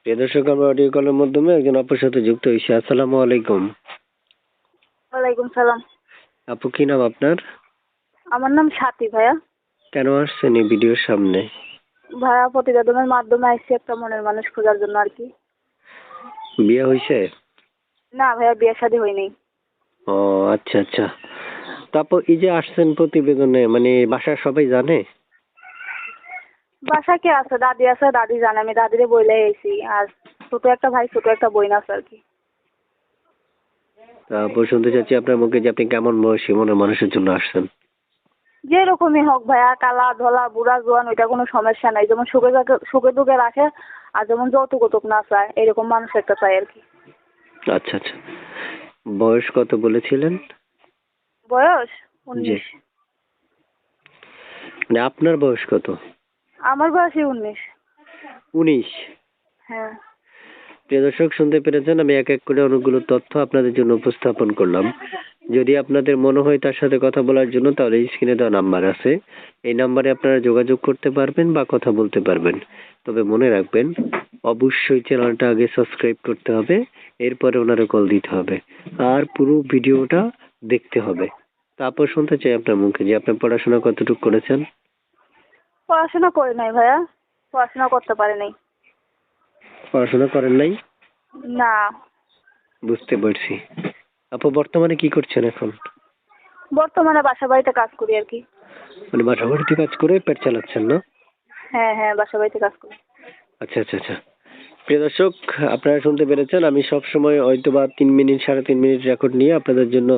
প্রিয় দর্শক, আমরা অডিও কলের মাধ্যমে একজন আপুর সাথে যুক্ত হয়েছি। আসসালামু আলাইকুম। ওয়ালাইকুম সালাম। আপু, কি নাম আপনার? আমার নাম স্বাতী ভাইয়া। কেন আসছেন এই ভিডিওর সামনে? ভাইয়া প্রতিবেদনের মাধ্যমে আসছি একটা মনের মানুষ খোঁজার জন্য আর কি। বিয়ে হয়েছে? না ভাইয়া, বিয়ে শাদী হয়নি। ও আচ্ছা আচ্ছা। তারপর এই যে আসছেন প্রতিবেদনে, মানে বাসার সবাই জানে? বাসা কে আছে? দাদি আছে, দাদি জানে। আমি দাদিরে বইলে এসেছি। আর ছোট একটা ভাই, ছোট একটা বোন আছে আর কি। তারপর শুনতে চাচ্ছি আপনার মুখে যে আপনি কেমন বয়সী মনের মানুষের জন্য আসছেন। যেরকমই হোক ভাইয়া, কালা ধলা বুড়া জোয়ান, ওইটা কোনো সমস্যা নাই। যেমন সুখে দুঃখে রাখে, আর যেমন যৌতুক না চায়, এরকম মানুষ একটা চাই আর কি। আচ্ছা আচ্ছা। বয়স কত বলেছিলেন? বয়স জি। 19। মানে আপনার বয়স কত? আমার বয়সই 19। 19? হ্যাঁ। প্রিয় দর্শক, শুনতে পেরেছেন, আমি এক এক করে অনেকগুলো তথ্য আপনাদের জন্য উপস্থাপন করলাম। যদি আপনাদের মনে হয় তার সাথে কথা বলার জন্য, তাহলে স্ক্রিনে দেওয়া নাম্বার আছে, এই নাম্বারে আপনারা যোগাযোগ করতে পারবেন বা কথা বলতে পারবেন। তবে মনে রাখবেন, অবশ্যই চ্যানেলটা আগে সাবস্ক্রাইব করতে হবে, এরপরে ওনারে কল দিতে হবে, আর পুরো ভিডিওটা দেখতে হবে। তারপর শুনতে চাই আপনার মুখে যে আপনি পড়াশোনা কতটুকু করেছেন। পড়াশোনা করি নাই ভাইয়া, পড়াশোনা করতে পারি নাই। পড়াশোনা করেন নাই? না। বুঝতে পারছি। আপু, বর্তমানে কি করছেন এখন? বর্তমানে বাসা বাড়িতে কাজ করি আর কি। মানে বাসা বাড়িতে কাজ করে পেট চালাচ্ছেন না? হ্যাঁ হ্যাঁ, বাসা বাড়িতে কাজ করি। আচ্ছা আচ্ছা আচ্ছা। প্রিয় দর্শক, আপনারা শুনতে পেরেছেন, আমি সব সময় হয়তো বা 3 মিনিট 3.5 মিনিট রেকর্ড নিয়ে আপনাদের জন্য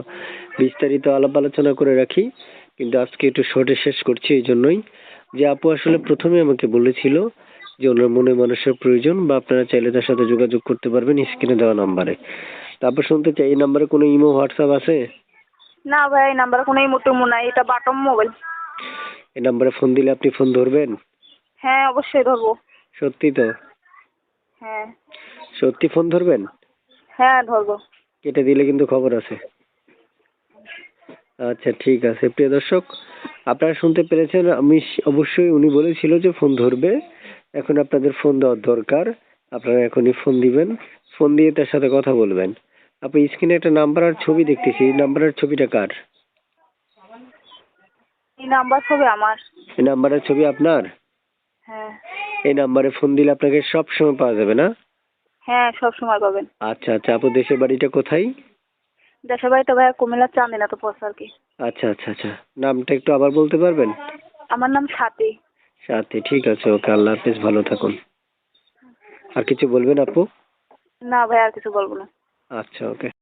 বিস্তারিত আলাপ আলোচনা করে রাখি, কিন্তু আজকে একটু শর্টে শেষ করছি। এই জন্যই যে আপু আসলে প্রথমে আমাকে বলেছিল যে ওনার মনে মানুষের প্রয়োজন, বা আপনারা চাইলে তার সাথে যোগাযোগ করতে পারবেন স্ক্রিনে দেওয়া নাম্বারে। তারপর শুনতে চাই, এই নাম্বারে কোনো ইমো হোয়াটসঅ্যাপ আছে? না ভাই, এই নাম্বারে কোনো ইমো নাই, এটা বাটম মোবাইল। এই নাম্বারে ফোন দিলে আপনি ফোন ধরবেন? হ্যাঁ, অবশ্যই ধরবো। সত্যি তো? হ্যাঁ। সত্যি ফোন ধরবেন? হ্যাঁ ধরবো। কেটে দিলে কিন্তু খবর আছে। আচ্ছা ঠিক আছে। প্রিয় দর্শক, আপনারা শুনতে পেরেছেন, আমি অবশ্যই উনি বলেছিল যে ফোন ধরবে। এখন আপনাদের ফোন দেওয়ার দরকার। আপনারা এখনই ফোন দিবেন, ফোন দিয়ে তার সাথে কথা বলবেন। আপনি স্ক্রিনে একটা নাম্বার আর ছবি দেখতেছি, এই নাম্বারের ছবিটা কার? এই নাম্বার ছবি আমার। এই নাম্বারের ছবি আপনার? হ্যাঁ। এই নাম্বারে ফোন দিলে আপনাকে সব সময় পাওয়া যাবে না? হ্যাঁ, সব সময় পাবেন। আচ্ছা আচ্ছা। আপু, দেশের বাড়িটা কোথায়? দেশের বাড়িতে ভাইয়া কুমিল্লার চান্দিনা তো পড়ছে আর কি। আচ্ছা আচ্ছা আচ্ছা। নামটা একটু আবার বলতে পারবেন? আমার নাম স্বাতী। সাথে, ঠিক আছে। ওকে, আল্লাহ হাফেজ, ভালো থাকুন। আর কিছু বলবেন আপু? না ভাই, আর কিছু বলবো না। আচ্ছা, ওকে।